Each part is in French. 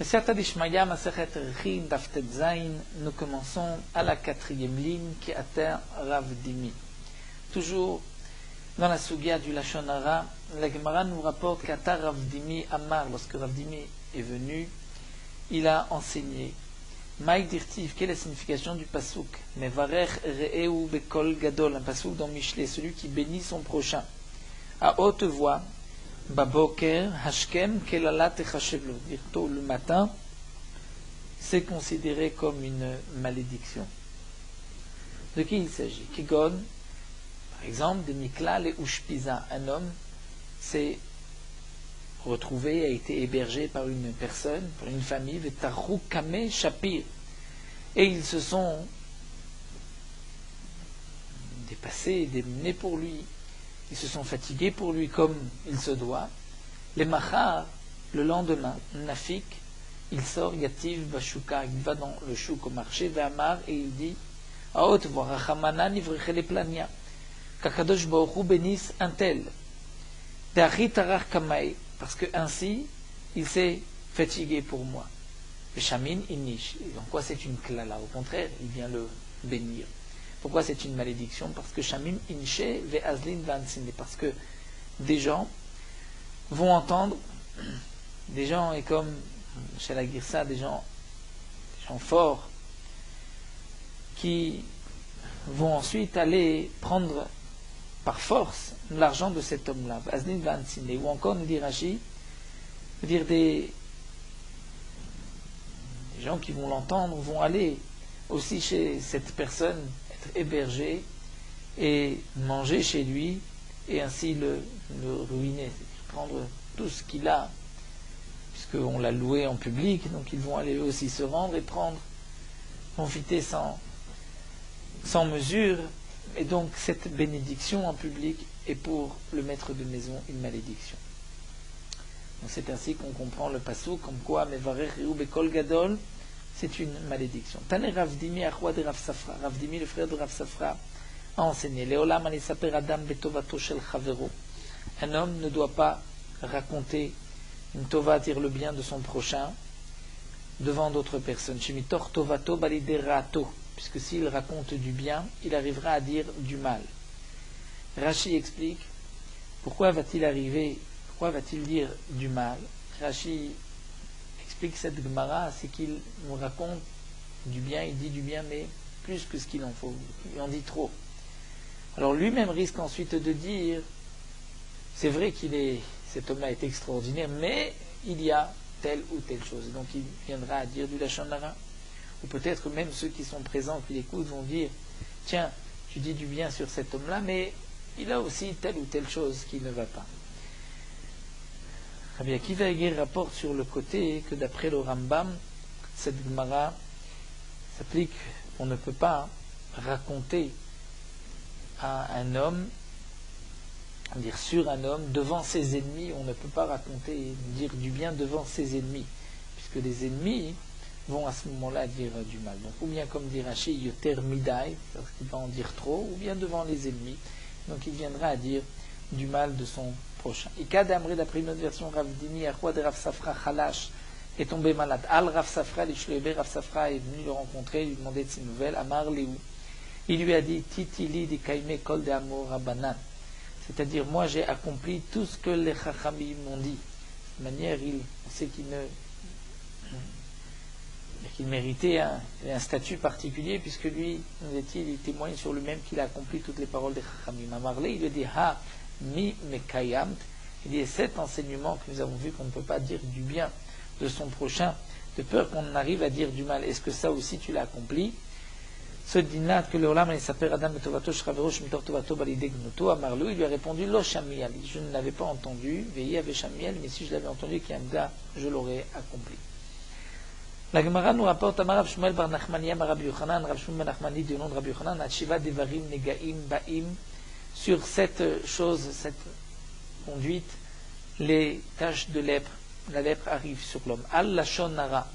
Siyata d'Ishmaïa, Masechet Rechin, Daftet Zain, nous commençons à la 4e ligne qui atteint Rav Dimi. Toujours dans la Sugia du Lashon Hara, la Gemara nous rapporte qu'Ata Rav Dimi Amar, lorsque Rav Dimi est venu, il a enseigné. Maïk Dirtiv, quelle est la signification du Pasuk? Mevarech Re'eu Bekol Gadol, un Pasuk dans Michelet, celui qui bénit son prochain. À haute voix, Baboker, Hashkem, Kelala Techashevlo. Dire tôt le matin, c'est considéré comme une malédiction. De qui il s'agit? Kigon, par exemple, de Miklal et Ushpiza. Un homme s'est retrouvé, a été hébergé par une personne, par une famille, Vetarou Kame Shapir. Et ils se sont dépassés, démenés pour lui. Ils se sont fatigués pour lui comme il se doit. Les machar, le lendemain, Nafik, il sort Yativ Bashuka, il va dans le chouk au marché, Ve'amar, et il dit à haute voix, Rachamana nivreche le plania, Kakadosh Baruch Hu bénisse un tel, De'achit arach kamai, parce que ainsi, il s'est fatigué pour moi. Veshamin inish, en quoi c'est une klala? Au contraire, il vient le bénir. Pourquoi c'est une malédiction? Parce que Shamim Inche Ve'azlin Vansine, parce que des gens vont entendre, des gens, et comme chez la Girsa, des gens forts, qui vont ensuite aller prendre par force l'argent de cet homme-là, Azlin Vansine, ou encore, nous dit Rashi, dire des gens qui vont l'entendre vont aller aussi chez cette personne, héberger et manger chez lui et ainsi le ruiner, c'est-à-dire prendre tout ce qu'il a, puisqu'on l'a loué en public, donc ils vont aller aussi se rendre et prendre, profiter sans mesure, et donc cette bénédiction en public est pour le maître de maison une malédiction. Donc c'est ainsi qu'on comprend le passou, comme quoi Mevarech Re'eu Bekol Gadol, c'est une malédiction. Tane Rav Dimi, Achwa de Rav Safra. Rav Dimi, le frère de Rav Safra, a enseigné. Leolam anisaper Adam betovato shel chavero. Un homme ne doit pas raconter une tova, dire le bien de son prochain, devant d'autres personnes. Shemitor tovato baliderato. Puisque s'il raconte du bien, il arrivera à dire du mal. Rashi explique pourquoi va-t-il dire du mal. Rashi explique cette Gemara, c'est qu'il nous raconte du bien, il dit du bien, mais plus que ce qu'il en faut, il en dit trop. Alors lui-même risque ensuite de dire, c'est vrai cet homme-là est extraordinaire, mais il y a telle ou telle chose. Donc il viendra à dire du Lashon Hara. Ou peut-être même ceux qui sont présents, qui l'écoutent, vont dire, tiens, tu dis du bien sur cet homme-là, mais il a aussi telle ou telle chose qui ne va pas. Rabbi Akiva Eger rapporte sur le côté que d'après le Rambam, cette Gemara s'applique, on ne peut pas raconter à un homme, dire sur un homme, devant ses ennemis, on ne peut pas raconter, dire du bien devant ses ennemis, puisque les ennemis vont à ce moment-là dire du mal. Donc, ou bien comme dit Rashi, Yoter Midai, parce qu'il va en dire trop, ou bien devant les ennemis, donc il viendra à dire du mal de son prochain. Ika d'Amri, d'après une autre version, Rav Dimi, Achwa de Rav Safra, Khalash, est tombé malade. Al Rav Safra, l'Ishlebe, Rav Safra est venu le rencontrer, lui demander de ses nouvelles. Amar Léou. Il lui a dit, Titili di Kaime Kol de Amor Rabanan. C'est-à-dire, moi j'ai accompli tout ce que les Chachamim m'ont dit. De manière, on sait qu'il méritait un statut particulier, puisque lui, nous dit-il, il témoigne sur lui-même qu'il a accompli toutes les paroles des Chachamim. Amar Léou, il lui a dit, Ha, mi mekayamt. Il y a cet enseignement que nous avons vu qu'on ne peut pas dire du bien de son prochain, de peur qu'on arrive à dire du mal. Est-ce que ça aussi tu l'as accompli? Ce dinat que le olam il s'appelle Adam betovato shravero shmitor tovato balide gnoto amarlou, il lui a répondu lo shamiel, je ne l'avais pas entendu, veillez avec shamiel, mais si je l'avais entendu kiamda, je l'aurais accompli. La Gemara nous rapporte à Rav Shmuel bar Nachmania Rabbi Yochanan, Rav Shmuel bar Nachmani du nom de Rabbi Yochanan, Atshiva devarim negaim baim, sur cette chose, cette conduite, les taches de lèpre, la lèpre arrive sur l'homme. Al Lashon Hara,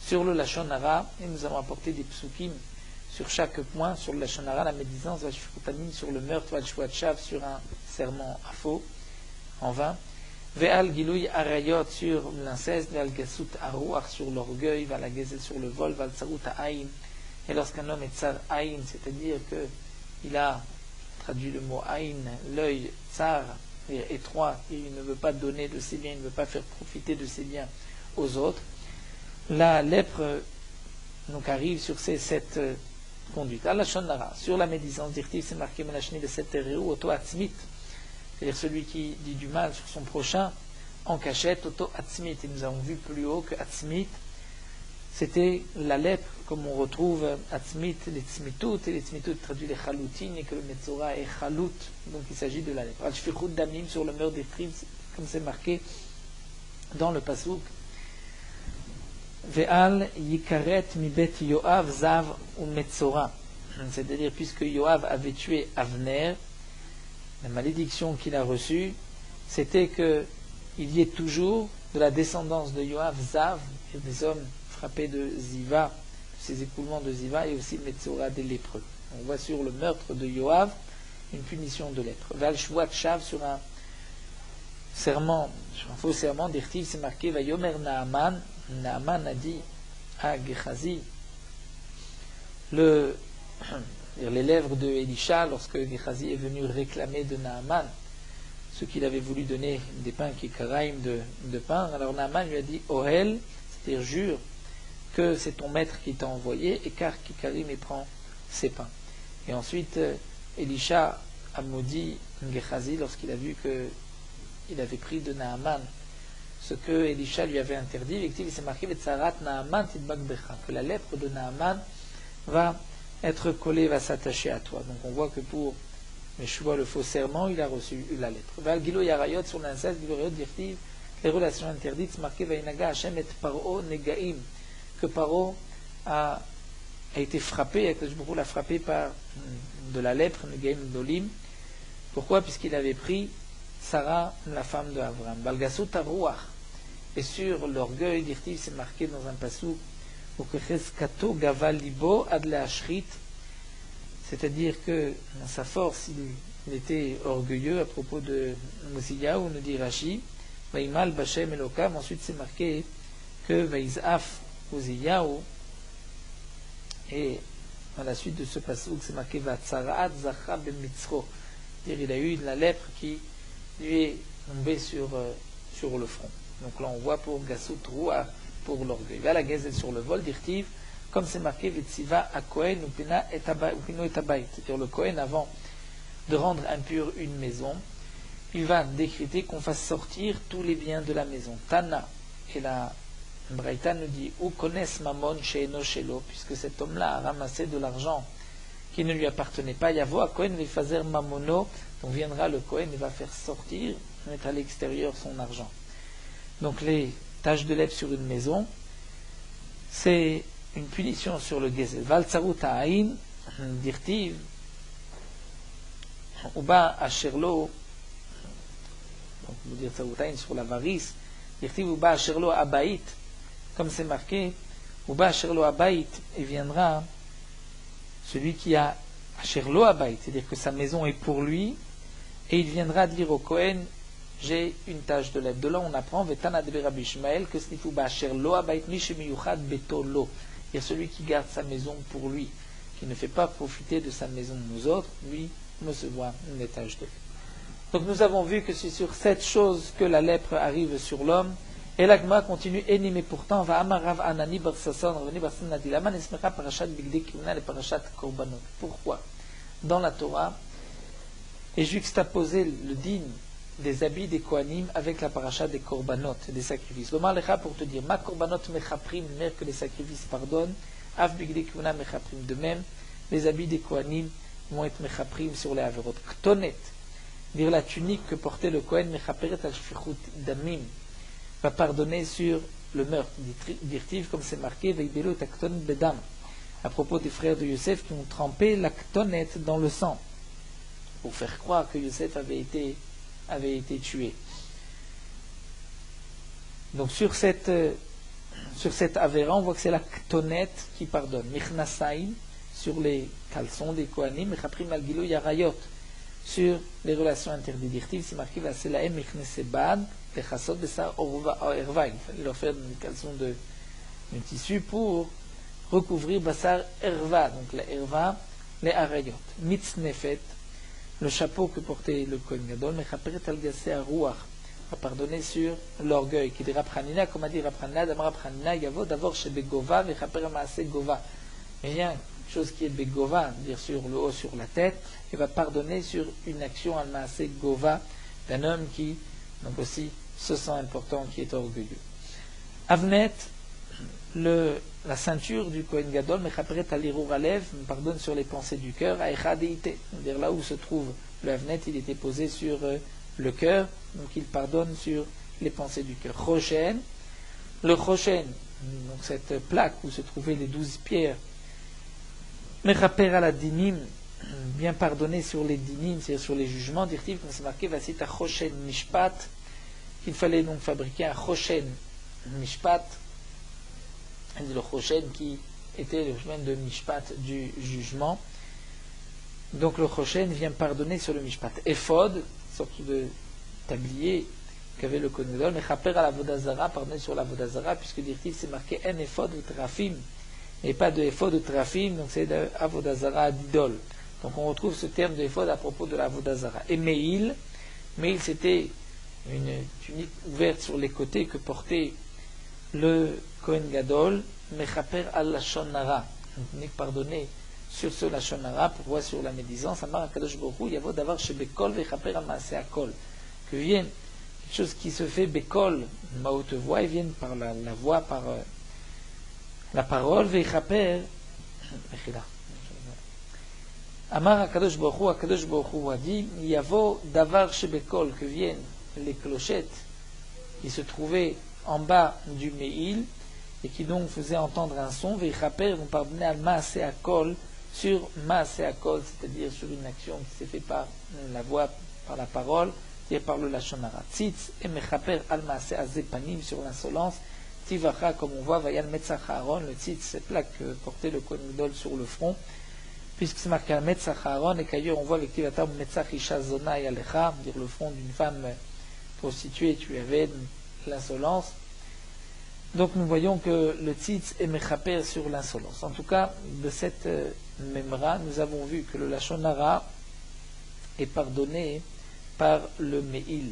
sur le Lashon Hara, et nous avons apporté des psukim sur chaque point, sur le Lashon Hara, la médisance, sur le meurtre, sur un serment à faux, en vain. Ve'al Gilouy Arayot sur l'inceste, Ve'al Gasut Arouach sur l'orgueil, Ve'al Agezel sur le vol, Ve'al Tsarut Aïn. Et lorsqu'un homme est Tsar Aïn, c'est-à-dire qu'il a traduit le mot Aïn, l'œil Tsar, étroit, et il ne veut pas donner de ses biens, il ne veut pas faire profiter de ses biens aux autres, la lèpre donc arrive sur ces 7 conduites. Allah Shonnara, sur la médisance directive, c'est marqué Melachni de 7 Tereu, Auto Atzmit, c'est-à-dire celui qui dit du mal sur son prochain en cachette, Auto Atzmit. Et nous avons vu plus haut que Atzmit, c'était la lèpre, comme on retrouve Atzmit, les Tzmitout, et les Tzmitout traduit les Chaloutin, et que le Metzora est Chalout, donc il s'agit de la lèpre. Al-Shfichut Damim sur le meurtre des tribus, comme c'est marqué dans le Pasuk. Ve'al Yikaret Mibet Yoav Zav ou Metzora. C'est-à-dire, puisque Yoav avait tué Avner, la malédiction qu'il a reçue, c'était qu'il y ait toujours de la descendance de Yoav Zav, des hommes frappés de Ziva, ces écoulements de Ziva, et aussi Metzora des lépreux. On voit sur le meurtre de Yoav une punition de lèpre. Ve'al Shvuat Shav sur un serment, sur un faux serment, d'Irtiv, c'est marqué Vayomer Naaman. Naaman a dit à Gehazi, les lèvres de Elisha, lorsque Gehazi est venu réclamer de Naaman ce qu'il avait voulu donner, des pains kikaraim de pain, alors Naaman lui a dit Ohel, c'est-à-dire jure que c'est ton maître qui t'a envoyé, et car kikarim et prend ses pains. Et ensuite Elisha a maudit Gehazi lorsqu'il a vu qu'il avait pris de Naaman ce que Elisha lui avait interdit, et il s'est marqué que la lèpre de Naaman va être collée, va s'attacher à toi. Donc on voit que pour Meshua, le faux serment, il a reçu la lèpre. Val Gilo Yarayot sur l'inceste, les relations interdites, c'est marqué Vainaga Hashem et Paro Negaim, que Paro a été frappé, que l'a frappé par de la lèpre, Negaim Dolim. Pourquoi? Puisqu'il avait pris Sarah, la femme de Abraham. Balgasut Arouach. Et sur l'orgueil, d'Irtiv, c'est marqué dans un passou, c'est-à-dire que dans sa force, il était orgueilleux à propos de Mosiyahu, nous dit Rashi, Vaimal Bashem Elokam. Ensuite, c'est marqué que Vaizaf Mosiyahu, et à la suite de ce passou, c'est marqué Vatsaraat Zacha Ben Mitzro. C'est-à-dire il a eu de la lèpre qui lui est tombée sur le front. Donc là on voit pour Gasut Roua, pour l'orgueil. Va la Gezel sur le vol d'Irtiv, comme c'est marqué Vetsiva à Kohen ou Pino et Abayt. C'est-à-dire le Kohen, avant de rendre impure une maison, il va décréter qu'on fasse sortir tous les biens de la maison. Tana, et la Braïta nous dit ou connaissent Mamon chez Eno Shelo, puisque cet homme-là a ramassé de l'argent qui ne lui appartenait pas. Yavo à Kohen Vefazer Mamono, donc viendra le Kohen et va faire sortir, mettre à l'extérieur son argent. Donc les taches de lèpre sur une maison, c'est une punition sur le Gezel. Val Tsarut Ha'ain, Dirtiv, Uba Asherlo, donc on veut dire Tsarut Ha'ain sur l'avarice, Dirtiv Uba Asherlo Abaït, comme c'est marqué, Uba Asherlo Abaït, et viendra celui qui a Asherlo Abaït, c'est-à-dire que sa maison est pour lui, et il viendra dire au Kohen, j'ai une tache de lèpre. De là on apprend Vetana de Rabbi Ishmael que Snifu Ba'asher Lo Abayit Mishemiyuchad Beto Lo. Il y a celui qui garde sa maison pour lui, qui ne fait pas profiter de sa maison aux autres, lui recevoir une tache de lèpre. Donc nous avons vu que c'est sur cette chose que la lèpre arrive sur l'homme. Et l'Agma continue Eni, mais pourtant va Amarav Anani Bar Sasson Rani Bar Sanadi Laman Esmecha Parashat Bigdei Kiuna et Parashat Korbanot. Pourquoi dans la Torah est juxtaposé le din des habits des Kohanim avec la paracha des Korbanot, des sacrifices. L'Omar Lecha pour te dire, ma Korbanot mechaprim, mer que les sacrifices pardonnent, Av Bigdei Kiuna mechaprim. De même, les habits des Kohanim vont être mechaprim sur les averot. Ktonet, dire la tunique que portait le Kohen, mechaperet al shfichut damim, va pardonner sur le meurtre d'Irtiv, comme c'est marqué, veibelo takton bedam, à propos des frères de Yosef qui ont trempé la ktonet dans le sang, pour faire croire que Yosef avait été tué. Donc sur cette avéra, on voit que c'est la ktonet qui pardonne. Michnasaim, sur les caleçons des Kohanim, mechaprim al gilo yarayot, sur les relations interdites. Dirtiv, c'est marqué Vaselaem Mechnesebad, les Chassot Bessar Erva. Il fallait leur faire des caleçons de tissu pour recouvrir Bassar Erva, donc la Erva, les Arayot. Mitznefet, le chapeau que portait le Kohen Gadol, Mechaperet Al-Gassé Arouach, a pardonné sur l'orgueil. Qui dit Rabchanina, comme a dit Rabchanina, Dam Rabchanina, Yavo, d'abord chez Begova, Mechaper Maasé Gova. Rien, chose qui est Begova, dire sur le haut, sur la tête, il va pardonner sur une action Al-Maasé Gova d'un homme qui, donc aussi, se sent important, qui est orgueilleux. Avnet, la ceinture du Kohen Gadol, Mechaperet Alirur Alev, pardonne sur les pensées du cœur, Aechadeite, c'est-à-dire là où se trouve le Avnet, il était posé sur le cœur, donc il pardonne sur les pensées du cœur. Choshen, le Choshen, donc cette plaque où se trouvaient les 12 pierres, Mechaper ala dinim, bien pardonné sur les dinim, c'est-à-dire sur les jugements, dirtiv, comme c'est marqué, Vasita Choshen Mishpat, qu'il fallait donc fabriquer un Choshen Mishpat, le Choshen qui était le chemin de Mishpat du jugement. Donc le Choshen vient pardonner sur le Mishpat. Ephod, sorte de tablier qu'avait le Kohen Gadol, Mechaper à la Vodazara, pardonner sur la Vodazara, puisque dirtiv c'est marqué un Ephod de Trafim, et pas de Ephod de Trafim, donc c'est de Avodazara d'idole. Donc on retrouve ce terme de Ephod à propos de la Vodazara. Et Meil c'était une tunique ouverte sur les côtés que portait le Kohen Gadol, Mechaper al Lashon Hara, une tunique pardonnée sur ce Lashon Hara, pour voir sur la médisance, Amar HaKadosh Baruch Hu, Yavo davar shebekol vechaper al maaseh akol, que vienne quelque chose qui se fait bekol, ma haute voix, et vienne par la voix, par la parole, vechaper, Amar HaKadosh Baruch Hu a dit, Yavo davar shebekol, que viennent les clochettes qui se trouvaient en bas du Meil, et qui donc faisaient entendre un son, vechaper, vont pardonner al maaseh akol, sur Maaseh Akol, c'est-à-dire sur une action qui s'est faite par la voix, par la parole, et par le Lashon Hara. Tzitz et Mechaper al Maaseh Azepanim, sur l'insolence. Tivacha, comme on voit, Vayal Metzach Aaron, le tzitz, cette plaque que portait le Kohen Gadol sur le front, puisque c'est marqué al Metzach Aaron, et qu'ailleurs on voit avec Tivatam Metzach Isha Zona et Alecha, dire le front d'une femme prostituée, tu avais l'insolence. Donc nous voyons que le tzitz est mechaper sur l'insolence. En tout cas, de cette memra, nous avons vu que le Lashon Hara est pardonné par le Meil.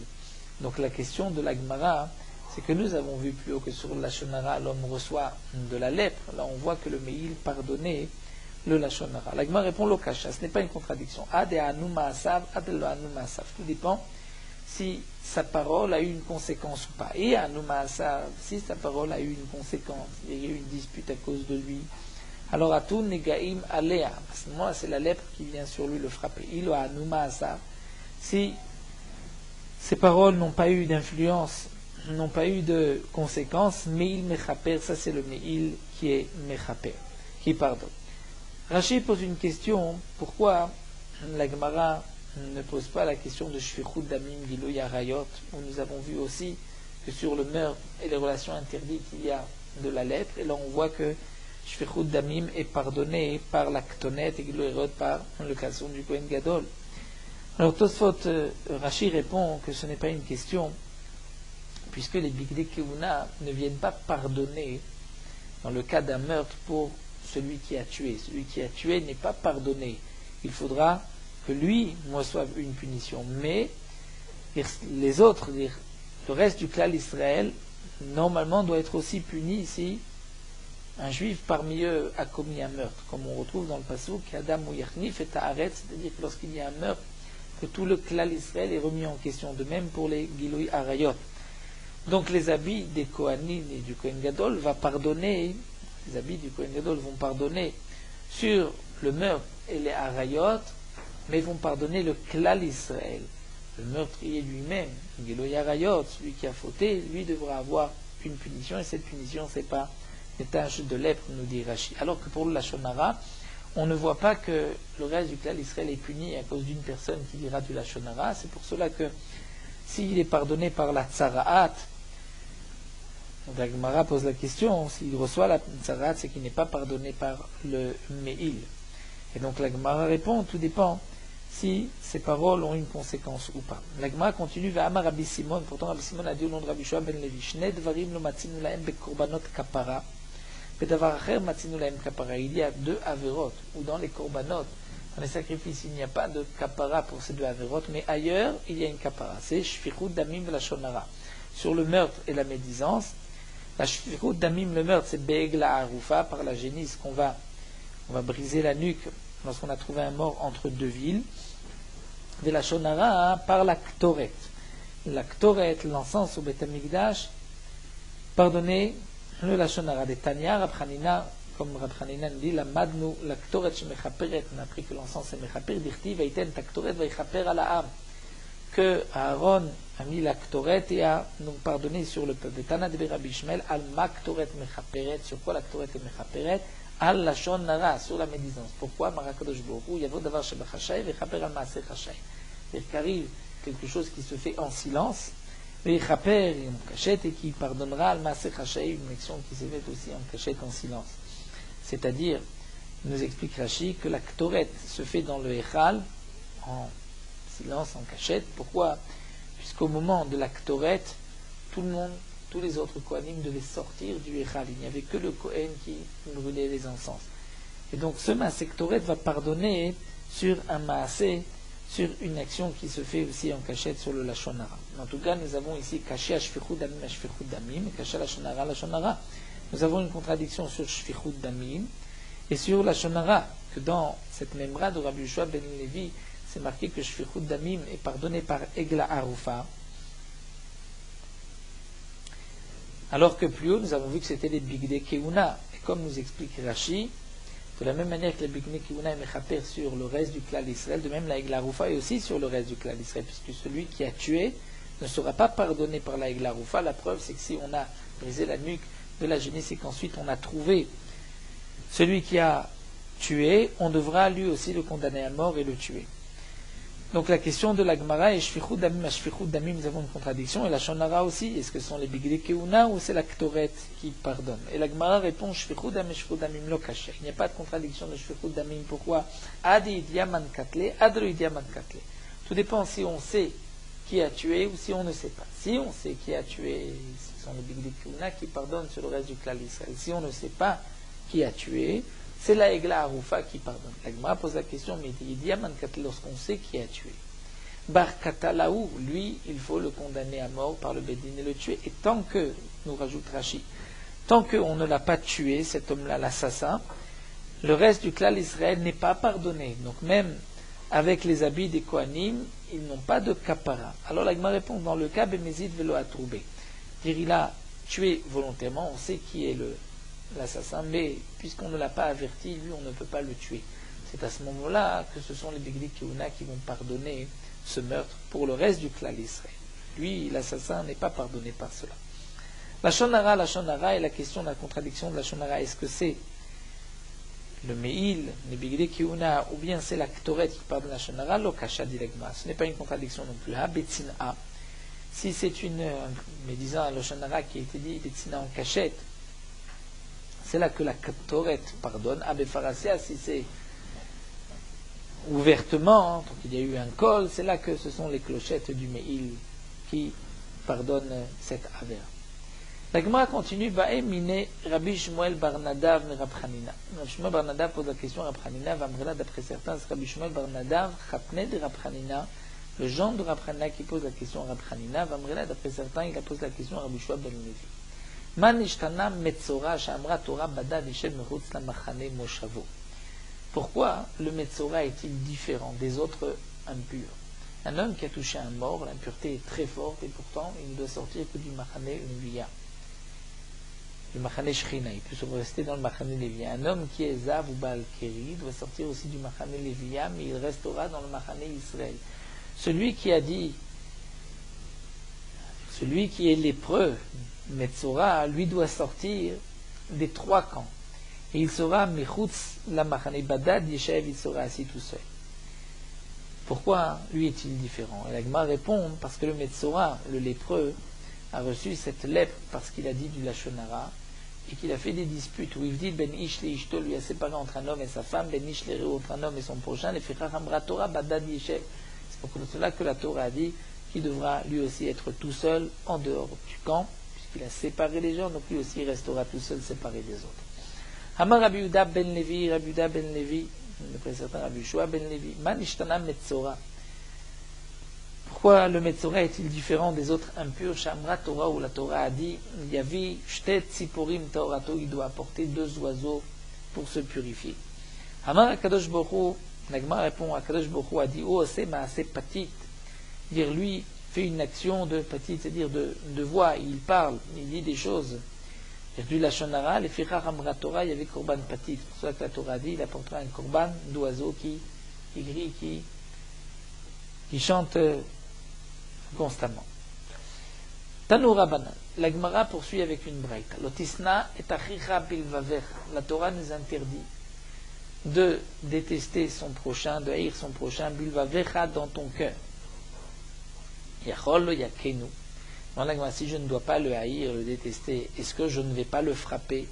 Donc la question de la Gemara, c'est que nous avons vu plus haut que sur le Lashon Hara, l'homme reçoit de la lèpre. Là on voit que le Meil pardonnait le Lashon Hara. La Gemara répond l'okasha, ce n'est pas une contradiction. Ad et anu ma'asav, ad lo anu ma'asav. Tout dépend si sa parole a eu une conséquence ou pas. Et à Noumaasa, si sa parole a eu une conséquence, il y a eu une dispute à cause de lui, alors à tout Negaim Alea, à ce moment-là, c'est la lèpre qui vient sur lui le frapper. Il a Noumaasa, si ses paroles n'ont pas eu d'influence, n'ont pas eu de conséquences, Meil Mechaper, ça c'est le Meil qui est Mechaper, qui pardonne. Rashi pose une question, pourquoi la Gemara ne pose pas la question de Shfichut Damim Giloy Arayot, où nous avons vu aussi que sur le meurtre et les relations interdites, il y a de la lèpre, et là on voit que Shfichut Damim est pardonné par la Ktonet et Giloy Arayot par le caleçon du Kohen Gadol. Alors Tosfot Rashi répond que ce n'est pas une question, puisque les Bigdei Kehuna ne viennent pas pardonner dans le cas d'un meurtre pour celui qui a tué. Celui qui a tué n'est pas pardonné. Il faudra que lui reçoive une punition. Mais les autres, le reste du clan d'Israël, normalement doit être aussi puni si un juif parmi eux a commis un meurtre, comme on retrouve dans le passouk Adam ou Yachnif et Ta'aret, c'est-à-dire que lorsqu'il y a un meurtre, que tout le clan d'Israël est remis en question. De même pour les Giloui Arayot. Donc les habits des Kohanim et du Kohen Gadol va pardonner, les habits du Kohen Gadol vont pardonner sur le meurtre et les Arayot, mais vont pardonner le klal Israël. Le meurtrier lui-même, Giloy Arayot, celui qui a fauté, lui devra avoir une punition, et cette punition, c'est pas des taches de lèpre, nous dit Rashi. Alors que pour le Lashon Hara, on ne voit pas que le reste du klal Israël est puni à cause d'une personne qui dira du Lashon Hara. C'est pour cela que s'il est pardonné par la Tsara'at, la Gemara pose la question, s'il reçoit la Tsara'at, c'est qu'il n'est pas pardonné par le Meil. Et donc la Gemara répond, tout dépend. si ces paroles ont une conséquence ou pas. La Gemara continue, V'amar Rabbi Simon, pourtant Rabbi Simon a dit au nom de Rabbi Shua ben Levi, Shnei dvarim lo matzinu lahem bekorbanot kapara, bedavar acher matzinu lahem kapara. Il y a deux averot, ou dans les korbanot, dans les sacrifices, il n'y a pas de kapara pour ces deux averot, mais ailleurs, il y a une kapara. C'est shfichut damim v'lashonara. Sur le meurtre et la médisance, la shfichut damim, le meurtre, c'est be'egla arufa, par la génisse qu'on va briser la nuque lorsqu'on a trouvé un mort entre deux villes. De la shonara par la ktoret. La ktoret, l'encens au Beth Amikdash, pardonnez le la shonara des Tanya, Rabchanina, comme Rabchanina nous dit, la madnu, la ktoret shemechaperet, on a appris que l'encens est mechaper, dirti, vaiten ta ktoret vaichaper à la âme. Que Aaron a mis la ktoret et a nous pardonné sur le peuple. Tana de Rabbi Ishmael, al ma ktoret mechaperet, sur quoi la ktoret est mechaperet? Al lashon nara, sur la médisance. Pourquoi Marakadosh Borou, yavo davar shebachashay, vechaper al maaseh chashay. C'est-à-dire qu'arrive quelque chose qui se fait en silence, vechaper en cachette et qui pardonnera al maaseh chashay, une action qui s'est faite aussi en cachette, en silence. C'est-à-dire, nous explique Rashi que la ktoret se fait dans le echal, en silence, en cachette. Pourquoi? Puisqu'au moment de la ktoret, tout le monde, tous les autres Kohanim devaient sortir du Echal. Il n'y avait que le Kohen qui brûlait les encens. Et donc ce Maaseh Ktoret va pardonner sur un Maaseh, sur une action qui se fait aussi en cachette sur le Lashon Hara. En tout cas, nous avons ici caché Shfichut Damim, et caché Lashon Hara. Nous avons une contradiction sur Shfichut Damim et sur Lashon Hara, que dans cette memra de Rabbi Yoshua ben Levi, c'est marqué que Shfichut Damim est pardonné par Egla Arufa. Alors que plus haut, nous avons vu que c'était les Bigdei Keuna. Et comme nous explique Rashi, de la même manière que les Bigdei Keuna est mechaper sur le reste du clan d'Israël, de même la Egla Rufa est aussi sur le reste du clan d'Israël, puisque celui qui a tué ne sera pas pardonné par la Egla Rufa. La preuve, c'est que si on a brisé la nuque de la génisse et qu'ensuite on a trouvé celui qui a tué, on devra lui aussi le condamner à mort et le tuer. Donc la question de la Gemara est Shfichut Damim, à Shfichut Damim, nous avons une contradiction, et la Shonara aussi, est-ce que ce sont les Bigdei Keuna ou c'est la Ktoret qui pardonne? Et la Gemara répond Shfichut Damim, Shfichut Damim lo kasher. Il n'y a pas de contradiction de Shfichut Damim. Pourquoi? Adi idyaman katle, adro idyaman katle. Tout dépend si on sait qui a tué ou si on ne sait pas. Si on sait qui a tué, ce sont les Bigdei Keuna qui pardonnent sur le reste du clan d'Israël. Si on ne sait pas qui a tué, c'est la Egla Arufa qui pardonne. La Gemara pose la question, mais idyaman katle, lorsqu'on sait qui a tué. Bar Katalaou, lui, il faut le condamner à mort par le Bédin et le tuer. Et tant que, nous rajoute Rashi, tant qu'on ne l'a pas tué, cet homme-là, l'assassin, le reste du clan d'Israël n'est pas pardonné. Donc même avec les habits des Kohanim, ils n'ont pas de kapara. Alors la Gemara répond, dans le cas Bemezid velo atroubé. Dire il a tué volontairement, on sait qui est l'assassin, mais puisqu'on ne l'a pas averti, lui, on ne peut pas le tuer. C'est à ce moment-là que ce sont les Bigdei Keuna qui vont pardonner ce meurtre pour le reste du clan d'Israël. Lui, l'assassin, n'est pas pardonné par cela. La Shonara, et la question de la contradiction de la Shonara, est-ce que c'est le Meil, les Bigdei Keuna, ou bien c'est la Ktoret qui pardonne la Shonara, lo kasha dit la Gemara. Ce n'est pas une contradiction non plus. Ha betzina. Si c'est une, mais disant la Shonara qui a été dit betzina en cachette, c'est là que la Ktoret pardonne. Ha befarasia, si c'est ouvertement, donc il y a eu un col, c'est là que ce sont les clochettes du Meil qui pardonnent cette affaire. La Gemara continue, Va'emine Rabbi Shmuel bar Nadav me Rab Chanina. Rabbi Shmuel bar Nadav pose la question à Rab Chanina, Vamrela d'après certains, c'est Rabbi Shmuel bar Nadav, Chapne de Rab Chanina, le genre de Rab Chanina qui pose la question à Rab Chanina, Vamrela d'après certains, il a posé la question à Rabbi Shua ben Levi. Man ishtana metzora sha'amra Torah bada d'Ishem mechutz lamachane moshavo. Pourquoi le Metzora est-il différent des autres impurs? Un homme qui a touché un mort, l'impureté est très forte et pourtant il ne doit sortir que du Machane Lévia, du Machane Shechina, il peut se rester dans le Machane Lévia. Un homme qui est Zav ou Baal Keri doit sortir aussi du Machane Lévia, mais il restera dans le Machane Israël. Celui qui a dit, celui qui est lépreux, Metzora, lui doit sortir des trois camps. Et il sera Mechutz la Machane Badad Yeshev, il sera assis tout seul. Pourquoi lui est-il différent? Et la Gemara répond, parce que le Metzora, le lépreux, a reçu cette lèpre parce qu'il a dit du Lashon Hara, et qu'il a fait des disputes, où il dit Ben Ish le Ishto lui a séparé entre un homme et sa femme, Ben Ish le entre un homme et son prochain, les Fichach Amra Torah Badad Yeshev. C'est pour cela que la Torah a dit qu'il devra lui aussi être tout seul en dehors du camp, puisqu'il a séparé les gens, donc lui aussi il restera tout seul séparé des autres. Hamar Rabbi Yehuda ben Levi, d'après certains Rabbi Yeshua ben Levi, Man Ishtana Metzora. Pourquoi le Metzora est-il différent des autres impurs? Shamra Torah, où la Torah a dit Yavi Shtet Tziporim Taorato, il doit apporter 2 oiseaux pour se purifier. Hamar Akadosh Baruch Hu, Nagma répond, Akadosh Baruch Hu a dit Oh, c'est maaseh patit. Dire lui fait une action de patit, c'est-à-dire de voix, il parle, il dit des choses. Du Lachon Hara, les Fichach Amra Torah, il y avait Korban patit. C'est pour ça que la Torah dit il apportera un Korban d'oiseau qui crie, qui chante constamment. Tanoura Banan. La Gemara poursuit avec une braïta. Lotisna et achicha bilvaver. La Torah nous interdit de détester son prochain, de haïr son prochain, bilvavecha dans ton cœur. Yachol yakenu. Dans la Gemara, si je ne dois pas le haïr, le détester, est-ce que je ne vais pas le frapper?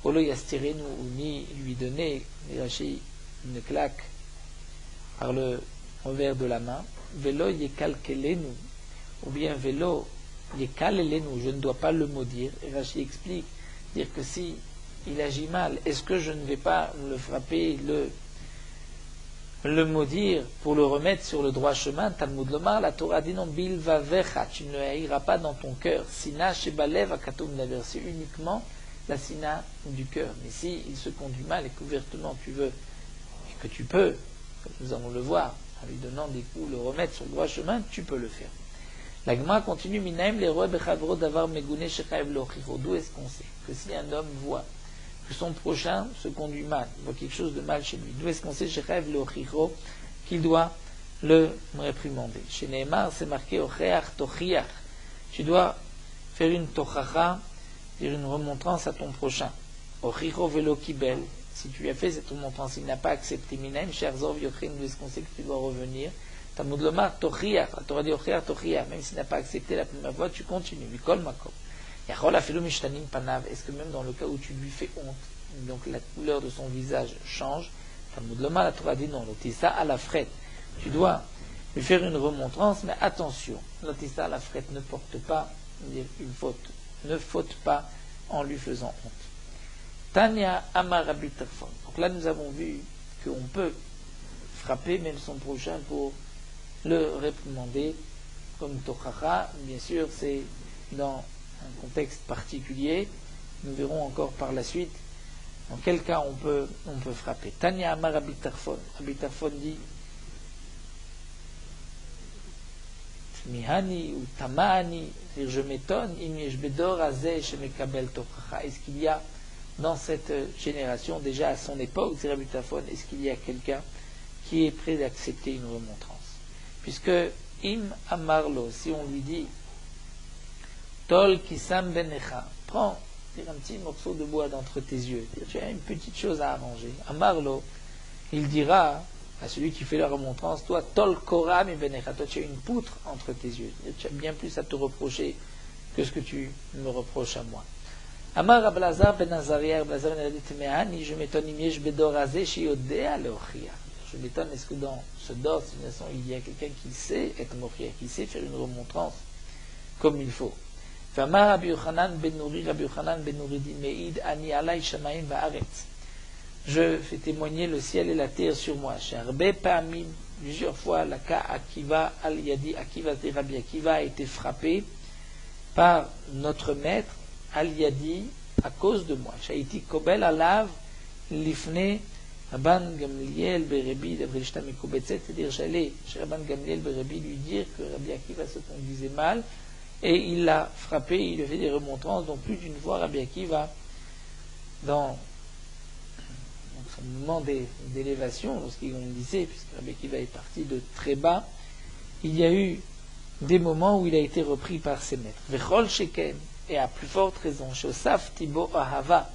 Olo yastirenu, ou ni lui donner, Rashi, une claque par le revers de la main. Velo yekalkelenu, ou bien velo yekalelenu, je ne dois pas le maudire. Et Rashi explique, dire que si il agit mal, est-ce que je ne vais pas le frapper, le maudire pour le remettre sur le droit chemin? Talmud Lomar, la Torah dit non, bilvavecha, tu ne le haïras pas dans ton cœur. Sina shebalev akatum naver, c'est uniquement la sina du cœur. Mais si il se conduit mal et qu'ouvertement tu veux, et que tu peux, comme nous allons le voir, en lui donnant des coups, le remettre sur le droit chemin, tu peux le faire. La Gemara continue, Minaim le roe bechavro davar megune shechaev lochicho. D'où est-ce qu'on sait que si un homme voit que son prochain se conduit mal, il voit quelque chose de mal chez lui, d'où est-ce qu'on sait shechaev lochicho qu'il doit le réprimander? Chez Neymar, c'est marqué ocheach tochiach. Tu dois faire une tochacha, dire une remontrance à ton prochain. Ochicho velo kibel. Si tu lui as fait cette remontrance, il n'a pas accepté Minaim, Sherzov Yochin, d'où est-ce qu'on sait que tu dois revenir? Talmud Lomar, Tochiach, la Torah dit Ochiach, Tochiach, même s'il n'a pas accepté la première fois, tu continues. Mikol Makom. Yachol Afilu Mishtanim Panav, est-ce que même dans le cas où tu lui fais honte, donc la couleur de son visage change? Talmud Lomar, la Torah dit non, l'otissa à la frette. Tu dois lui faire une remontrance, mais attention, l'otissa à la frette ne porte pas une faute, ne faute pas en lui faisant honte. Tanya Amar Rabbi Tarfon. Donc là, nous avons vu qu'on peut frapper même son prochain pour le réprimander comme Tochacha. Bien sûr, c'est dans un contexte particulier. Nous verrons encore par la suite dans quel cas on peut frapper. Tanya Amar Rabbi Tarfon. Rabbi Tarfon dit Mihani ou Tamani, c'est-à-dire je m'étonne, Im bedor azeh shemekabel Tochacha. Est-ce qu'il y a dans cette génération, déjà à son époque, Rabbi Tarfon, est-ce qu'il y a quelqu'un qui est prêt d'accepter une remontrance? Puisque Im Amarlo, si on lui dit Tol Kisam Benecha, prends un petit morceau de bois d'entre tes yeux, tu as une petite chose à arranger. Amarlo, il dira à celui qui fait la remontrance, toi Tol Koram et Benecha, toi tu as une poutre entre tes yeux, tu as bien plus à te reprocher que ce que tu me reproches à moi. Amar Ablazar ben Azaria, Ablazar ben Azaria, je m'étonne, Imiesh Bedor Azeh Shiodea Leochia. Je m'étonne, est-ce que dans ce dor, il y a quelqu'un qui sait être mochia, qui sait faire une remontrance comme il faut. Amar Rabbi Yochanan ben Nouri, Rabbi Yochanan ben Nouri dit, Meid ani alay shamayim ba'aretz. Je fais témoigner le ciel et la terre sur moi. Sharbe pa'amim, plusieurs fois, la ka Akiva al yadi, Akiva Rabbi Akiva a été frappé par notre maître Al-Yadi, à cause de moi. Shaiti Kobel Alav Lifne Rabban Gamliel Berebi Davrishta Mikobetzet, c'est-à-dire j'allais chez Rabban Gamliel Berebi lui dire que Rabbi Akiva se conduisait mal, et il l'a frappé, il lui a fait des remontrances, donc plus d'une fois Rabbi Akiva, dans son moment d'élévation, lorsqu'on disait, puisque Rabbi Akiva est parti de très bas, il y a eu des moments où il a été repris par ses maîtres. Vechol Shekem, et à plus forte raison, Shosaf Tibo Ahava,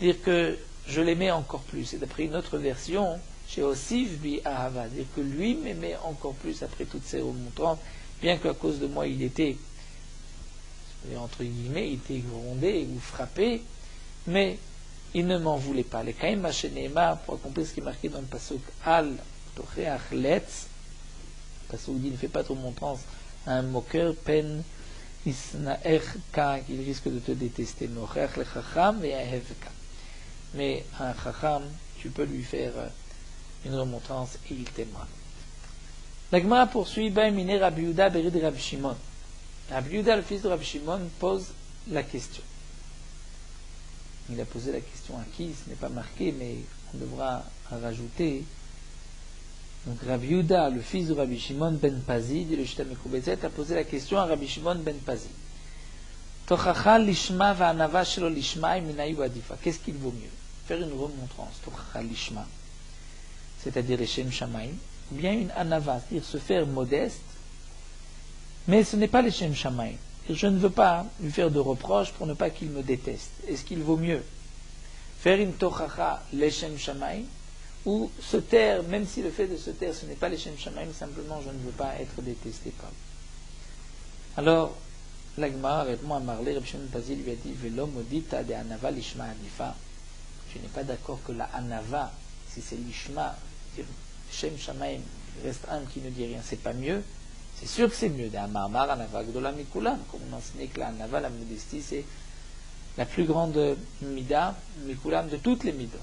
dire que je l'aimais encore plus. Et d'après une autre version, Shosif Bi Ahava, dire que lui m'aimait encore plus après toutes ces remontrances, bien qu'à cause de moi il était, entre guillemets, il était grondé ou frappé, mais il ne m'en voulait pas. Les Kaim Hasheneema, pour accomplir ce qui est marqué dans le pasuk Al Tocheach Letz, le pasuk dit ne fais pas trop montrance à un moqueur, pen isnaerka, qu'il risque de te détester. Mocheach le Chacham et Ahevka. Mais un Chacham, tu peux lui faire une remontrance et il t'aimera. La Gemara poursuit, Baimine Rabbi Yehuda Berid Rabbi Shimon. Rabbi Yehuda, le fils de Rabbi Shimon, pose la question. Il a posé la question à qui? Ce n'est pas marqué, mais on devra rajouter. Donc Rabbi Yehuda, le fils de Rabbi Shimon ben Pazi, dit le Shita Mekubezet, a posé la question à Rabbi Shimon ben Pazi. Tochacha lishma va'anava shelo lishma minayu adifa. Qu'est-ce qu'il vaut mieux? Faire une remontrance, Tochacha lishma, c'est-à-dire les Shem Shamaim, ou bien une anava, c'est-à-dire se faire modeste, mais ce n'est pas les Shem Shamaim. Je ne veux pas lui faire de reproches pour ne pas qu'il me déteste. Est-ce qu'il vaut mieux faire une tochacha leshem shamaim ou se taire, même si le fait de se taire ce n'est pas leshem shamaim, simplement je ne veux pas être détesté par lui. Alors, la Gemara répond à Marley, Rabbi Shimon Pazi lui a dit Velo modita de anava lishma anifa. Je n'ai pas d'accord que la anava, si c'est lishma, shem shamaim, reste un qui ne dit rien, c'est pas mieux. C'est sûr que c'est mieux. D'Amar Anava Gdola Mikulam, comme on enseignait que la Anava, la modestie, c'est la plus grande mida, Mikulam, de toutes les midot.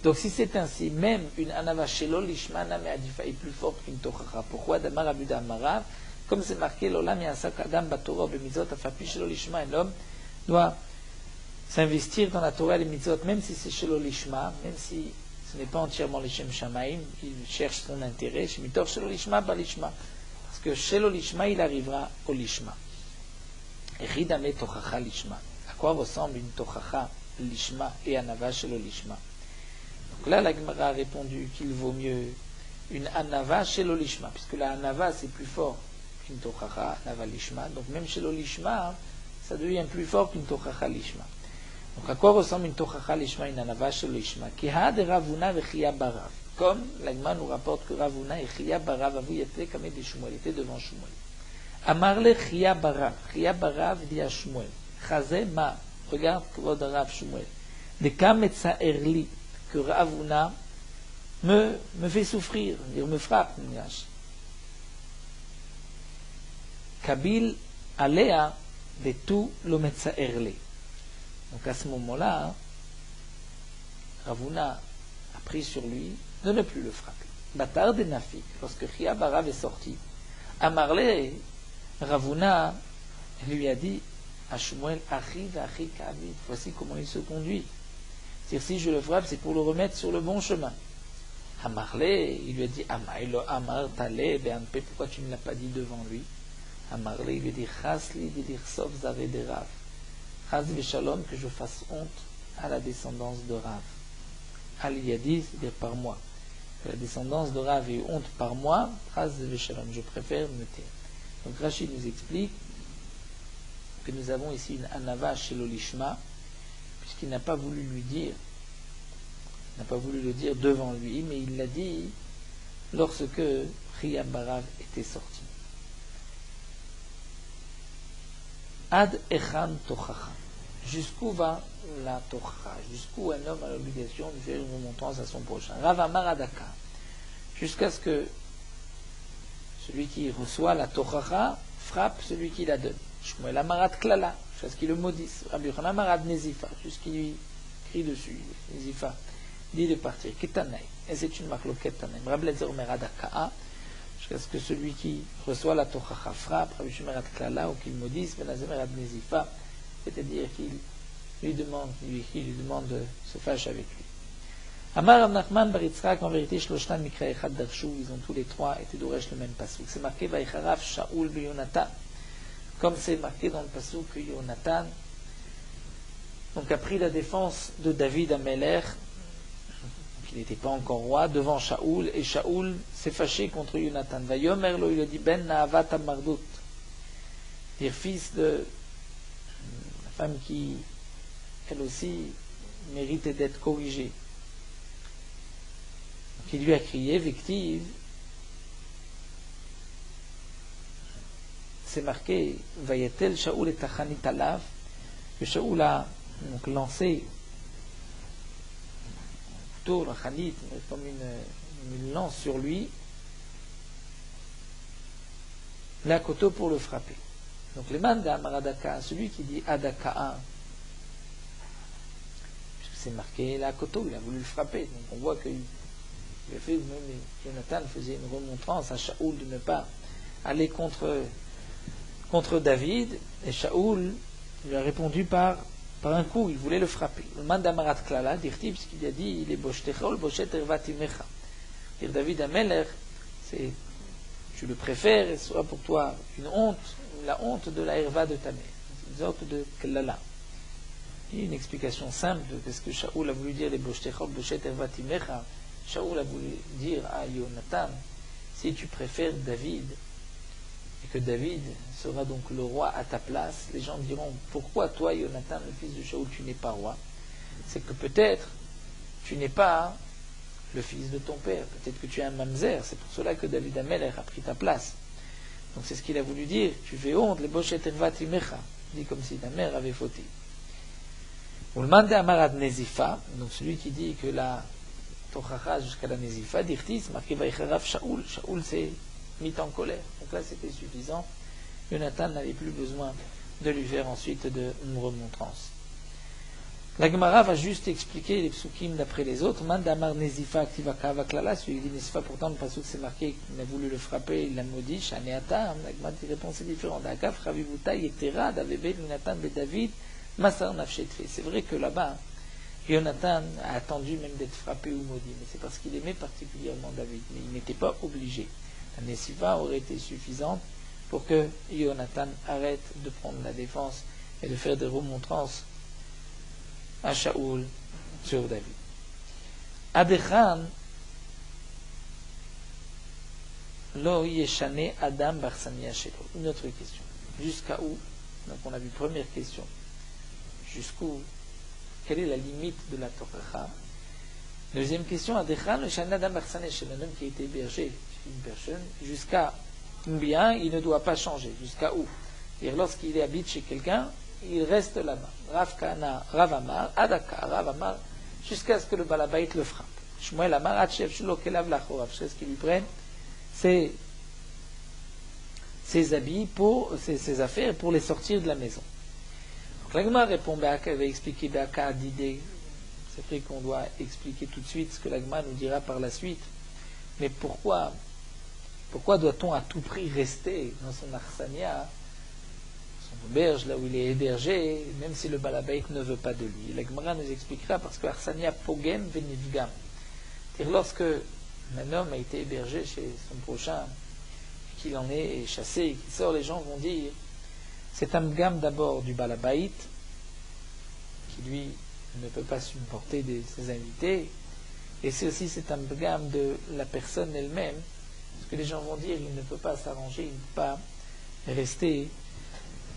Donc si c'est ainsi, même une Anava Shelo Lishma Name Adifa est plus forte qu'une Tochacha. Pourquoi Damar Abu Damarav, comme c'est marqué L'Olam Yasak Adam Batoro Bemizot Afapi Shelo Lishma, un homme doit s'investir dans la Torah et les Mizot, même si c'est Shelo Lishma, même si ce n'est pas entièrement les Shem Shamaim, il cherche son intérêt, Shemitor Shelo Lishma Balishma. Que chez le lishma, il arrivera au lishma. Ridame tochacha lishma. À quoi ressemble une tochacha lishma et anava chez le lishma? Donc là, la Gemara a répondu qu'il vaut mieux une anava chez le lishma, puisque la anava c'est plus fort qu'une tochacha anava lishma. Donc même chez le lishma, ça devient plus fort qu'une tochacha lishma. Donc à quoi ressemble une tochacha lishma, une anava chez le lishma? Kiha de ravuna vechia barav. Comme l'Agma nous rapporte que Ravuna et Chia Barav avaient été comme des Shmuel, étaient devant Shmuel. Amarle Chia Barav dit à Shmuel, Chazé ma, regarde Kvod Rav Shmuel, de Kametsa Erli, que Ravuna me fait souffrir, me frappe, Kabil Alea de tout le Metsa Erli. Donc à ce moment-là, Ravuna a pris sur lui de ne plus le frapper. Batar de Nafik, lorsque Chia Barav est sorti, Amarle, Ravuna lui a dit à Shmuel, Achiv, Achi Kavid, voici comment il se conduit. C'est-à-dire, si je le frappe, c'est pour le remettre sur le bon chemin. Amarle, il lui a dit, Amailo, Amar, Tale, Beanpe, pourquoi tu ne l'as pas dit devant lui? Amarle, il lui a dit, Chasli, Didir, Sof, Zare de Rav. Chas Veshalom, que je fasse honte à la descendance de Rav. Ali lui a dit, c'est-à-dire par moi. Que la descendance de Rav ait honte par moi, je préfère me taire. Donc Rachid nous explique que nous avons ici une anava chez l'olishma, puisqu'il n'a pas voulu lui dire, il n'a pas voulu le dire devant lui, mais il l'a dit lorsque Chia Barav était sorti. Ad echan tochacha. Jusqu'où va la tochacha? Jusqu'où un homme a l'obligation de faire une remontrance à son prochain? Rav Amar Adaka. Jusqu'à ce que celui qui reçoit la tochacha frappe celui qui la donne. Shmuel Amarat Klala. Jusqu'à ce qu'il le maudisse. Rabbi Yochanan Amarat Nezifa. Jusqu'à ce qu'il lui crie dessus. Nezifa. Dit de partir. Ketanai. Et c'est une marque Ketanai. Rabbi Lezer Omer Adaka. Jusqu'à ce que celui qui reçoit la tochacha frappe, Rabbi Shimon Amarat Klala, ou qu'il maudisse, Benazem Amarat Nezifa. C'est-à-dire qu'il lui demande de se fâcher avec lui. Amar Rav Nachman bar Yitzchak, en vérité, Shloshtan Mikra Echad Darshu, ils ont tous les trois été d'Oresh le même pasuk. C'est marqué Vaïcharav Shaoul be Yonatan. Comme c'est marqué dans le pasuk que Yonatan donc a pris la défense de David Améler, qui n'était pas encore roi, devant Shaoul, et Shaoul s'est fâché contre Yonatan. Vayomer lo, il a dit Ben Naavat Amardut, dire fils de la femme qui, elle aussi, méritait d'être corrigée. Donc il lui a crié, Victive, c'est marqué, Vayetel Shaoul et Tachanit Alav, que Shaoul a donc lancé couteau, le khalit, comme une lance sur lui, la koto pour le frapper. Donc les man d'Amaradaka, celui qui dit Adaka, puisque c'est marqué la koto, il a voulu le frapper. Donc on voit qu'il a fait, même Jonathan faisait une remontrance à Shaoul de ne pas aller contre David, et Shaoul lui a répondu par un coup, il voulait le frapper. Le man d'Amarat Klala, dit-il, puisqu'il a dit il est boshtechol, boshet ervatimecha. Dire David Ameler, c'est tu le préfères, et ce sera pour toi une honte, la honte de la herva de ta mère, une sorte de klala. Il y a une explication simple de ce que Shaoul a voulu dire les boshtechol, boshet ervatimecha. Shaoul a voulu dire à Jonathan, si tu préfères David, et que David sera donc le roi à ta place, les gens diront, pourquoi toi, Jonathan, le fils de Shaoul, tu n'es pas roi? C'est que peut-être tu n'es pas le fils de ton père, peut-être que tu es un mamzer, c'est pour cela que David Ameler a pris ta place. Donc c'est ce qu'il a voulu dire, tu fais honte, les boshet ervatimecha, dit comme si ta mère avait fauté. Ou le mandé amarad nezifa, donc celui qui dit que la tochacha jusqu'à la nezifa, dirti, c'est marqué vaïcharav Shaoul, Shaoul s'est mis en colère. Donc là c'était suffisant, Jonathan n'avait plus besoin de lui faire ensuite de remontrance. La Gemara va juste expliquer les psukim d'après les autres. Man damar nezifa aktivaka avaklala, celui qui dit nezifa, pourtant le pasuk c'est marqué qu'il a voulu le frapper, il l'a maudit, shaneata. La Gemara dit réponse est différente. Akaf ravivuta yetera davebe Jonathan be David masar nafshetfe. C'est vrai que là-bas, Jonathan a attendu même d'être frappé ou maudit, mais c'est parce qu'il aimait particulièrement David, mais il n'était pas obligé. La nezifa aurait été suffisante pour que Jonathan arrête de prendre la défense et de faire des remontrances à Shaoul sur David. Adechan lo yeshane Adam barsania shelo. Une autre question. Jusqu'à où? Donc on a vu première question. Jusqu'où? Quelle est la limite de la Torah? Deuxième question. Adechan lo yeshane Adam barsania shelo. Un homme qui a été hébergé chez une personne. Jusqu'à combien il ne doit pas changer? Jusqu'à où? C'est-à-dire lorsqu'il habite chez quelqu'un, il reste là-bas. Rav Kana, Rav Amar, Adaka, Rav Amar, jusqu'à ce que le balabait le frappe. Shmuel Amar, Atchev Shelo Kelav Lachorav, jusqu'à ce qu'il lui prenne ses habits, ses affaires, pour les sortir de la maison. Donc l'Agma répond, va expliquer Beaka d'idée. C'est vrai qu'on doit expliquer tout de suite ce que l'Agma nous dira par la suite. Mais pourquoi doit-on à tout prix rester dans son arsania, auberge, là où il est hébergé, même si le balabait ne veut pas de lui? La Gemara nous expliquera parce que Arsania pogem venivgam. C'est-à-dire lorsque un homme a été hébergé chez son prochain, qu'il en est chassé et qu'il sort, les gens vont dire c'est un gam d'abord du balabait qui lui ne peut pas supporter ses invités, et c'est aussi c'est un gam de la personne elle-même, parce que les gens vont dire il ne peut pas s'arranger, il ne peut pas rester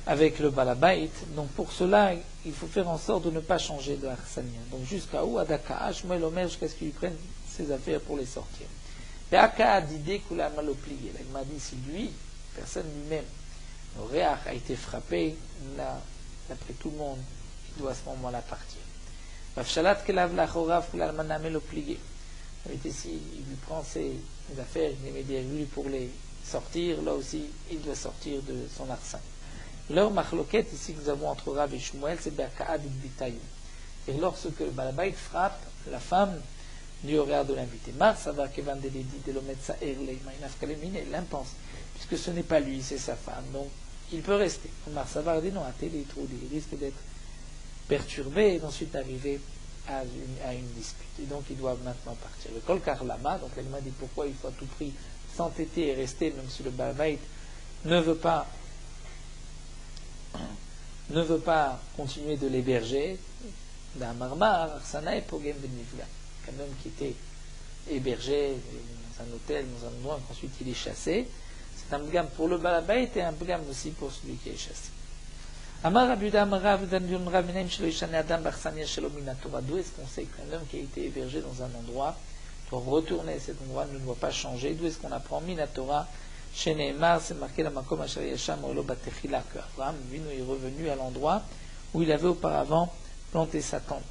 avec le balabait. Donc pour cela, il faut faire en sorte de ne pas changer de Arsania. Donc jusqu'à où? Adaka, Shmuel Omer, jusqu'à ce qu'il prenne ses affaires pour les sortir. Et Aka a d'idée qu'il a mal plié. Il m'a dit si lui, personne lui-même, le Réach a été frappé, là, d'après tout le monde, il doit à ce moment-là partir. Vafshalat kelav lachorav kul almana melo plié. Ici, il lui prend ses affaires, il les met derrière lui pour les sortir. Là aussi, il doit sortir de son arsen. Leur machloquette ici que nous avons entre Rav et Shmuel, c'est Be'akaad et Bitayou. Et lorsque le balabait frappe la femme du horaire de l'invité, Mar Savar Kevan Deledi Delometsa Erle Mainafkalemine, il l'impense, puisque ce n'est pas lui, c'est sa femme, donc il peut rester. Mar Savar dit non, à tel il risque d'être perturbé et d'ensuite arriver à une dispute. Et donc il doit maintenant partir. Le Kol Karlama, donc elle m'a dit pourquoi il faut à tout prix s'entêter et rester, même si le balabait ne veut pas continuer de l'héberger. D'un marmar, Arsana et Pogem Benivla. Un homme qui était hébergé dans un hôtel, dans un endroit, qu'ensuite il est chassé. C'est un bgam pour le balabait et un bgam aussi pour celui qui est chassé. Amar Abuda Amarav Dandion Ravinem Shelo Ishane Adam Barsania Shelo Minatora. D'où est-ce qu'on sait qu'un homme qui a été hébergé dans un endroit doit retourner à cet endroit, ne doit pas changer? D'où est-ce qu'on apprend Minatora? Chez Nehemar, c'est marqué dans Makom Asher Yasham Olo Batechila que Abraham est revenu à l'endroit où il avait auparavant planté sa tente.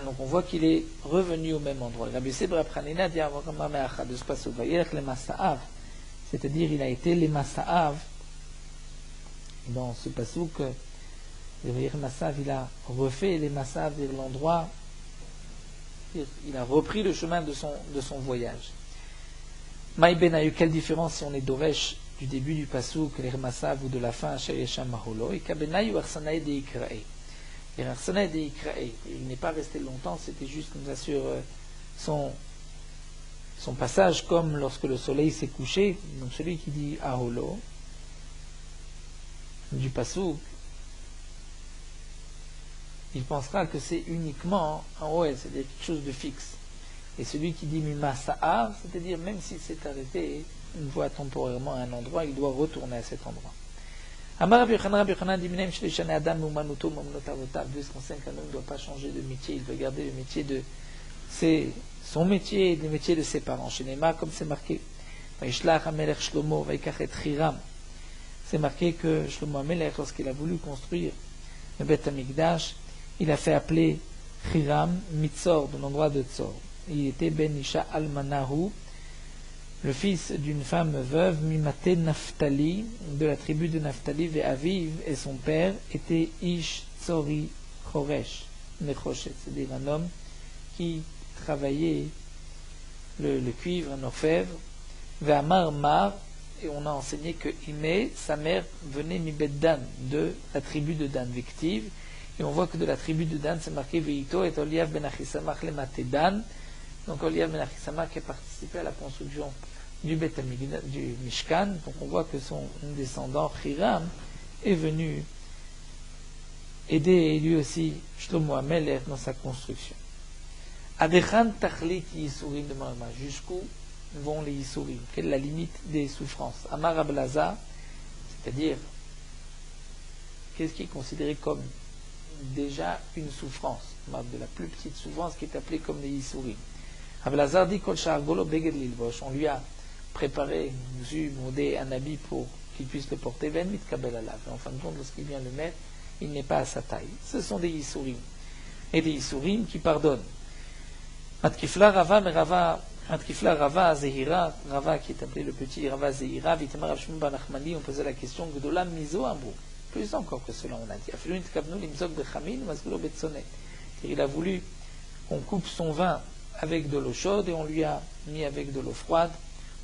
Donc on voit qu'il est revenu au même endroit. Rabbi Sebra Pranina dit de ce passage, c'est-à-dire il a été les Masa'av. Dans ce passage, le Masa'av, il a refait les Masa'av vers l'endroit, il a repris le chemin de son voyage. Maï Ben a eu quelle différence si on est Doresh du début du Passouk, les Masa'av ou de la fin, Shayesham Maholo, et Kabenaï ou Arsanaï de Ikrae. Et Arsanaï de Ikrae, il n'est pas resté longtemps, c'était juste comme ça sur son passage, comme lorsque le soleil s'est couché. Donc celui qui dit Aholo, du Passouk, il pensera que c'est uniquement en Oel, c'est-à-dire quelque chose de fixe. Et celui qui dit Mima Sa'ar, c'est-à-dire même s'il s'est arrêté une fois temporairement à un endroit, il doit retourner à cet endroit. Amar Rabbi Yochanan dit Minem Shleshane Adam Umanuto Mamnotavotav, de ce qu'on sait qu'un homme ne doit pas changer de métier, il doit garder le métier de son métier et le métier de ses parents. Chez Neymar, comme c'est marqué, Vaishlach Hamelech Shlomo Vaikachet Hiram. C'est marqué que Shlomo Hamelech, lorsqu'il a voulu construire le Beth Amikdash, il a fait appeler Hiram Mitzor, de l'endroit de Tzor. Il était Ben Isha Almanahu, le fils d'une femme veuve, Mimate Naphtali, de la tribu de Naphtali, Ve'aviv, et son père était Ish Tzori Choresh, Nechoshet, c'est-à-dire un homme qui travaillait le cuivre, un orfèvre, Ve'amar Mar, et on a enseigné que Imé, sa mère, venait Mibet Dan, de la tribu de Dan, Vektiv, et on voit que de la tribu de Dan, c'est marqué Veito et Oliav ben Achisamach le Maté Dan. Donc Oliav ben Achisamach qui a participé à la construction du Mishkan. Donc on voit que son descendant Hiram est venu aider lui aussi Shlomo HaMelech dans sa construction. Adechan Tachlit Yisurim de Marma. Jusqu'où vont les Yisurim? Quelle est la limite des souffrances? Amar Ablaza, c'est-à-dire qu'est-ce qui est considéré comme déjà une souffrance, de la plus petite souffrance qui est appelée comme les Yisurim. Ablazar dit Kol Sha'argolo Beged Lilvosh, on lui a préparé, modé un habit pour qu'il puisse le porter, Ven Mitkabel Alav. En fin de compte, lorsqu'il vient le mettre, il n'est pas à sa taille. Ce sont des Yisurim. Et des Yisurim qui pardonnent. Matkifla Rava, mais Matkifla Rava Zehira, Rava qui est appelé le petit Rava Zehira, Vitamar Rav Shmuel ben Nachmani, on posait la question Gdolam Mizo Amrou. Plus encore que cela, on a dit. Il a voulu qu'on coupe son vin avec de l'eau chaude et on lui a mis avec de l'eau froide.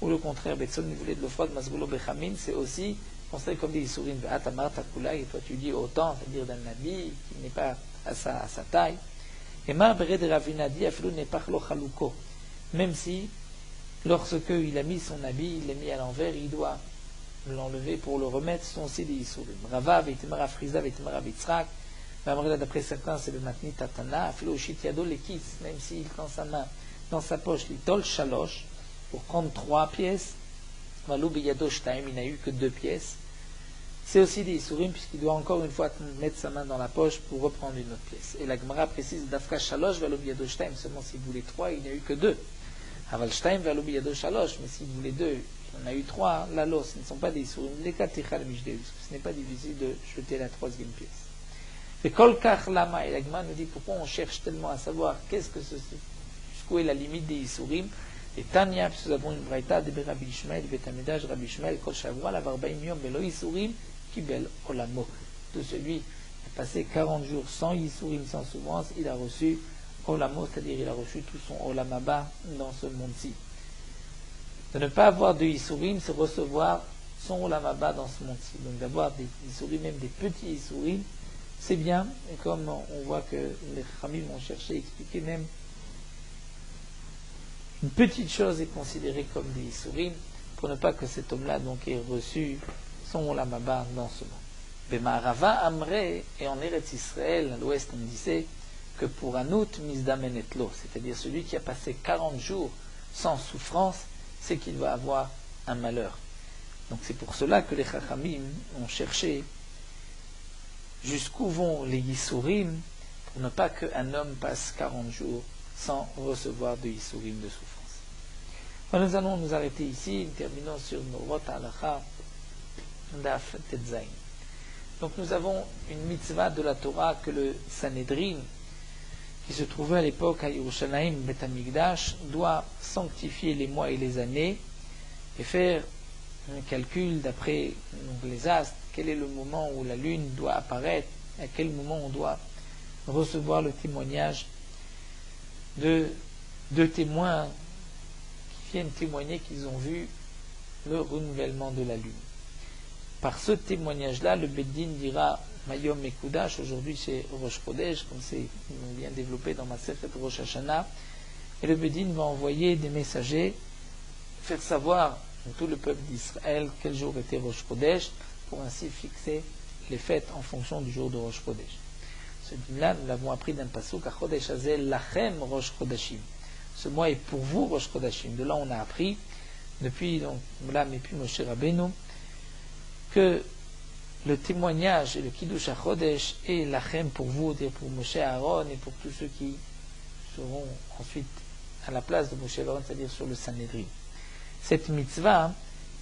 Ou le contraire, Betson voulait de l'eau froide, Masgulo Bechamin, c'est aussi considéré comme des Isurim. Et toi tu dis autant, c'est-à-dire d'un habit qui n'est pas à sa taille. Et Ma'abere de Ravina dit Aflou n'est pas chaluko. Même si, lorsque il a mis son habit, il l'a mis à l'envers, il doit l'enlever pour le remettre, sont aussi des Yisurim. Rava, Veitemar Afriza, Veitemar Avitzrak, d'après certains, c'est le Matni Tatana, Afloshit Yado Lekis, même s'il tend sa main dans sa poche, l'Itol Shalosh, pour prendre 3 pièces, Malou Beyado Shtaim, il n'a eu que 2 pièces. C'est aussi des Yisurim, puisqu'il doit encore une fois mettre sa main dans la poche pour reprendre une autre pièce. Et la Gemara précise, Dafka Shalosh, Valou Beyado Shtaim, seulement s'il voulait 3, il n'y a eu que 2. Aval Shtaim, Valou Beyado Shalosh, mais s'il voulait 2, on a eu 3, la los, ce ne sont pas des Yisurim, les 4 Tichal Mishdeus, ce n'est pas difficile de jeter la 3e pièce. Et Kolkach Lama, et la Gemara nous dit pourquoi on cherche tellement à savoir qu'est-ce que ceci, jusqu'où est la limite des Yisurim. Et Tanya, puisque nous avons une braïta de Rabbi Ishmael, Betamidash, Rabbi Ishmael, Kol Shavua, la Varbaim Yom, Belo Yisurim, Kibel Olamo. De celui qui a passé 40 jours sans Yisurim, sans souffrance, il a reçu Olamo, c'est-à-dire il a reçu tout son Olamaba dans ce monde-ci. De ne pas avoir de Yisurim, c'est recevoir son Olamaba dans ce monde-ci. Donc d'avoir des Yisurim, même des petits Yisurim, c'est bien. Et comme on voit que les Khamim ont cherché à expliquer, même une petite chose est considérée comme des Yisurim, pour ne pas que cet homme-là donc ait reçu son Olamaba dans ce monde. Bemarava Amre, et en Eretz Israël, à l'ouest, on disait que pour Anout Mizdamenetlo, c'est-à-dire celui qui a passé 40 jours sans souffrance, c'est qu'il va avoir un malheur. Donc c'est pour cela que les Chachamim ont cherché jusqu'où vont les Yisurim, pour ne pas qu'un homme passe 40 jours sans recevoir de Yisurim de souffrance. Alors nous allons nous arrêter ici, terminons sur Norot Halacha Daf Tetzain. Donc nous avons une mitzvah de la Torah que le Sanhedrin qui se trouvait à l'époque à Yerushalayim, Bet Hamikdash, doit sanctifier les mois et les années et faire un calcul d'après les astres, quel est le moment où la lune doit apparaître, à quel moment on doit recevoir le témoignage de deux témoins qui viennent témoigner qu'ils ont vu le renouvellement de la lune. Par ce témoignage-là, le Beddin dira Mayom Mekudash, aujourd'hui c'est Rosh Chodesh, comme c'est bien développé dans ma Masechet Rosh Hashanah, et le Beddin va envoyer des messagers faire savoir à tout le peuple d'Israël quel jour était Rosh Chodesh, pour ainsi fixer les fêtes en fonction du jour de Rosh Chodesh. Ce din-là, nous l'avons appris d'un pasuk, Chodesh Hazel Lachem Rosh Chodashim. Ce mois est pour vous Rosh Chodashim. De là, on a appris, depuis donc Moulam et puis Moshe Rabbeinu, que le témoignage et le Kiddush HaChodesh est Lachem pour vous, dire pour Moshe Aaron et pour tous ceux qui seront ensuite à la place de Moshe Aaron, c'est-à-dire sur le Sanhédrin. Cette mitzvah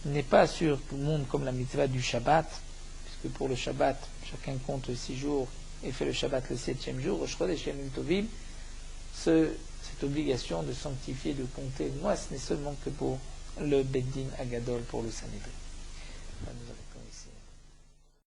n'est pas sur tout le monde comme la mitzvah du Shabbat, puisque pour le Shabbat, chacun compte 6 jours et fait le Shabbat le 7e jour, Rosh Chodesh Yamim Tovim, cette obligation de sanctifier, de compter, moi ce n'est seulement que pour le Beddin Agadol, pour le Sanhédrin.